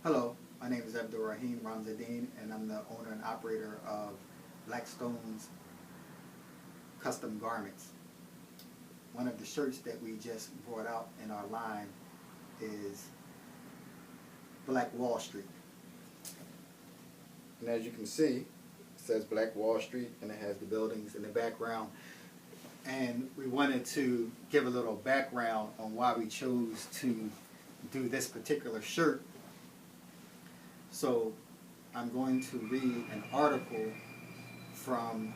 Hello, my name is Abdur-rahim Ramziddin, and I'm the owner and operator of Blackstonze Custom Garments. One of the shirts that we just brought out in our line is Black Wall Street. And as you can see, it says Black Wall Street, and it has the buildings in the background. And we wanted to give a little background on why we chose to do this particular shirt. So I'm going to read an article from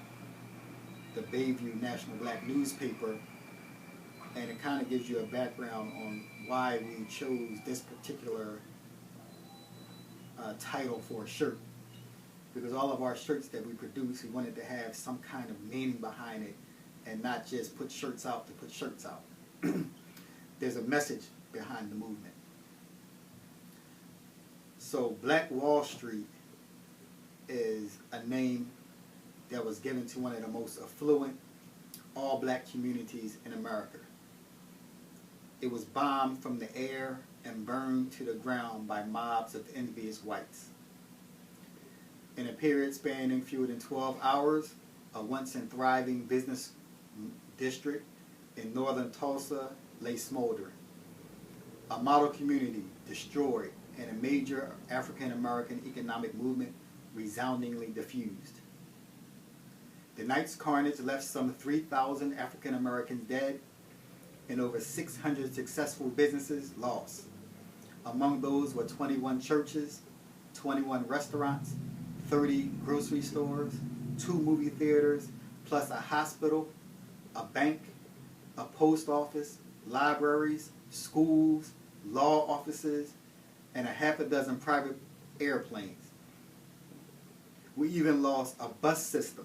the Bayview National Black newspaper, and it kind of gives you a background on why we chose this particular title for a shirt. Because all of our shirts that we produce, we wanted to have some kind of meaning behind it and not just put shirts out to put shirts out. There's a message behind the movement. So Black Wall Street is a name that was given to one of the most affluent all-black communities in America. It was bombed from the air and burned to the ground by mobs of envious whites. In a period spanning fewer than 12 hours, a once thriving business district in northern Tulsa lay smoldering. A model community destroyed, and a major African-American economic movement resoundingly diffused. The night's carnage left some 3,000 African-Americans dead and over 600 successful businesses lost. Among those were 21 churches, 21 restaurants, 30 grocery stores, 2 movie theaters, plus a hospital, a bank, a post office, libraries, schools, law offices, and a half a dozen private airplanes. We even lost a bus system.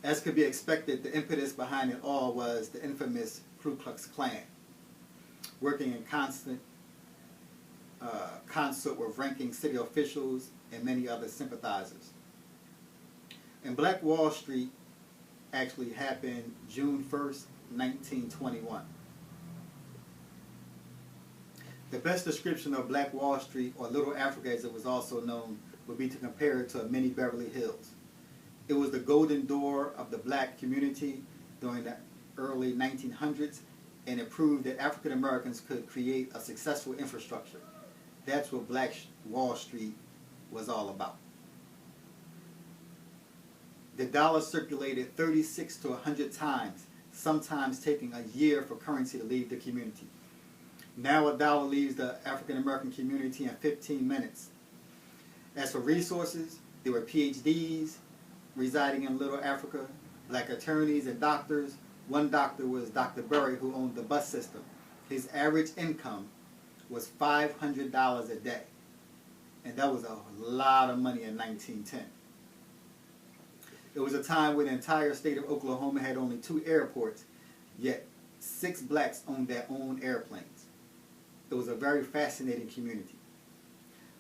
As could be expected, the impetus behind it all was the infamous Ku Klux Klan, working in constant concert with ranking city officials and many other sympathizers. And Black Wall Street actually happened June 1st, 1921. The best description of Black Wall Street, or Little Africa as it was also known, would be to compare it to a mini Beverly Hills. It was the golden door of the black community during the early 1900s, and it proved that African Americans could create a successful infrastructure. That's what Black Wall Street was all about. The dollar circulated 36 to 100 times, sometimes taking a year for currency to leave the community. Now a dollar leaves the African American community in 15 minutes. As for resources, there were PhDs residing in Little Africa, black attorneys and doctors. One doctor was Dr. Berry, who owned the bus system. His average income was $500 a day. And that was a lot of money in 1910. It was a time when the entire state of Oklahoma had only 2 airports, yet 6 blacks owned their own airplanes. It was a very fascinating community.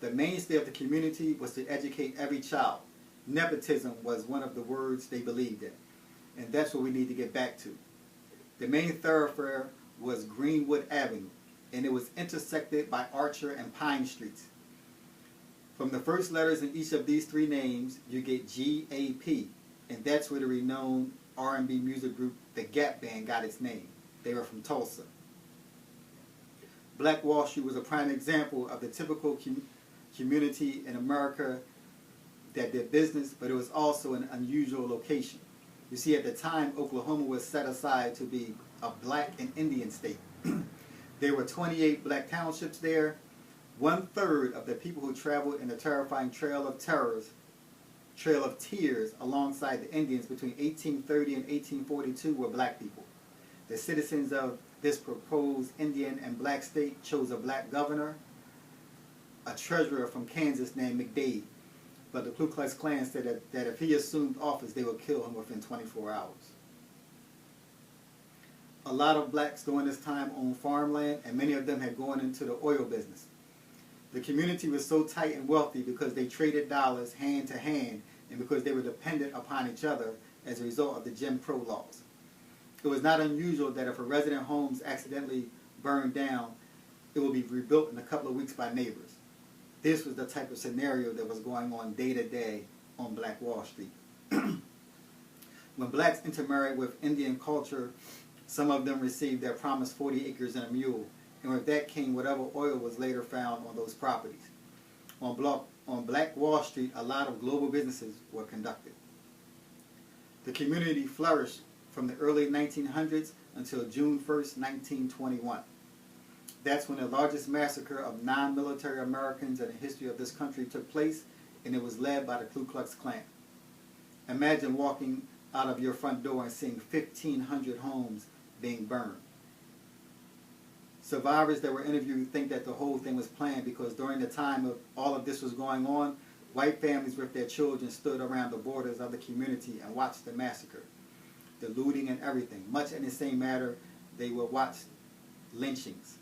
The mainstay of the community was to educate every child. Nepotism was one of the words they believed in, and that's what we need to get back to. The main thoroughfare was Greenwood Avenue, and it was intersected by Archer and Pine Streets. From the first letters in each of these 3 names, you get G-A-P, and that's where the renowned R&B music group, the Gap Band, got its name. They were from Tulsa. Black Wall Street was a prime example of the typical community in America that did business, but it was also an unusual location. You see, at the time, Oklahoma was set aside to be a black and Indian state. There were 28 black townships there. 1/3 of the people who traveled in the terrifying Trail of Tears alongside the Indians between 1830 and 1842 were black people. The citizens of this proposed Indian and black state chose a black governor, a treasurer from Kansas named McDade. But the Ku Klux Klan said that if he assumed office, they would kill him within 24 hours. A lot of blacks during this time owned farmland, and many of them had gone into the oil business. The community was so tight and wealthy because they traded dollars hand to hand, and because they were dependent upon each other as a result of the Jim Crow laws. It was not unusual that if a resident home's accidentally burned down, it would be rebuilt in a couple of weeks by neighbors. This was the type of scenario that was going on day to day on Black Wall Street. When blacks intermarried with Indian culture, some of them received their promised 40 acres and a mule, and with that came whatever oil was later found on those properties. On Black Wall Street, a lot of global businesses were conducted. The community flourished from the early 1900s until June 1st, 1921. That's when the largest massacre of non-military Americans in the history of this country took place, and it was led by the Ku Klux Klan. Imagine walking out of your front door and seeing 1,500 homes being burned. Survivors that were interviewed think that the whole thing was planned because during the time of all of this was going on, white families with their children stood around the borders of the community and watched the massacre, the looting and everything. Much in the same manner, they would watch lynchings.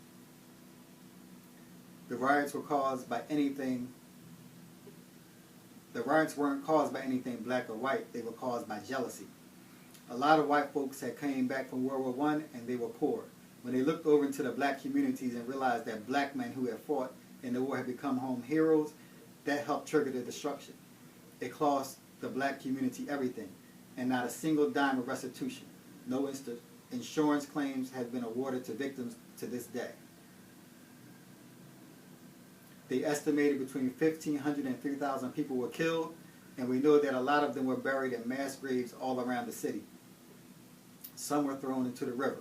The riots were caused by anything. The riots weren't caused by anything black or white. They were caused by jealousy. A lot of white folks had came back from World War I and they were poor. When they looked over into the black communities and realized that black men who had fought in the war had become home heroes, that helped trigger the destruction. It cost the black community everything, and not a single dime of restitution. No insurance claims have been awarded to victims to this day. They estimated between 1,500 and 3,000 people were killed, and we know that a lot of them were buried in mass graves all around the city. Some were thrown into the river.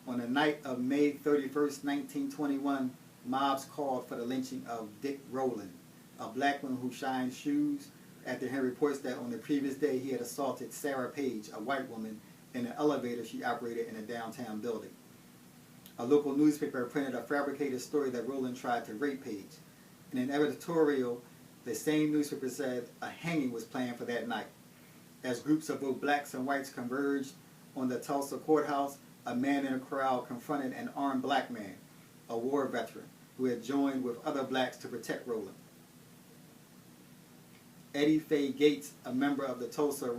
On the night of May 31st, 1921, mobs called for the lynching of Dick Rowland, a black man who shined shoes, after he reports that on the previous day he had assaulted Sarah Page, a white woman, in an elevator she operated in a downtown building. A local newspaper printed a fabricated story that Rowland tried to rape Page. In an editorial, the same newspaper said a hanging was planned for that night. As groups of both blacks and whites converged on the Tulsa courthouse, a man in a crowd confronted an armed black man, a war veteran, who had joined with other blacks to protect Rowland. Eddie Faye Gates, a member of the Tulsa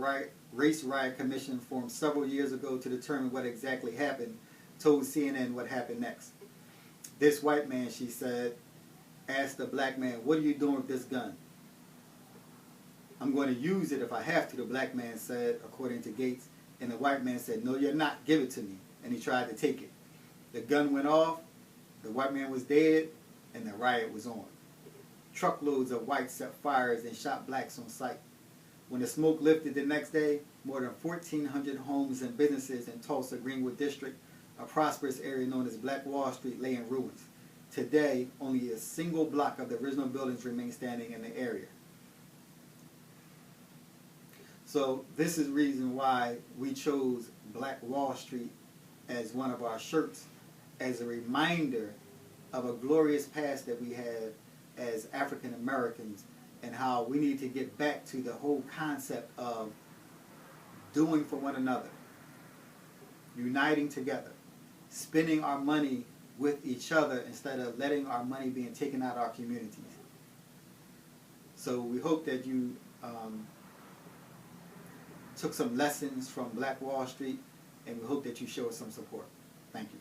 Race Riot Commission formed several years ago to determine what exactly happened, told CNN what happened next. This white man, she said, asked the black man, "What are you doing with this gun?" "I'm going to use it if I have to," the black man said, according to Gates. And the white man said, "No, you're not. Give it to me." And he tried to take it. The gun went off, the white man was dead, and the riot was on. Truckloads of whites set fires and shot blacks on sight. When the smoke lifted the next day, more than 1,400 homes and businesses in Tulsa Greenwood District, a prosperous area known as Black Wall Street, lay in ruins. Today, only a single block of the original buildings remain standing in the area. So this is the reason why we chose Black Wall Street as one of our shirts, as a reminder of a glorious past that we have as African Americans, and how we need to get back to the whole concept of doing for one another, uniting together, spending our money with each other instead of letting our money being taken out of our communities. So we hope that you took some lessons from Black Wall Street, and we hope that you show us some support. Thank you.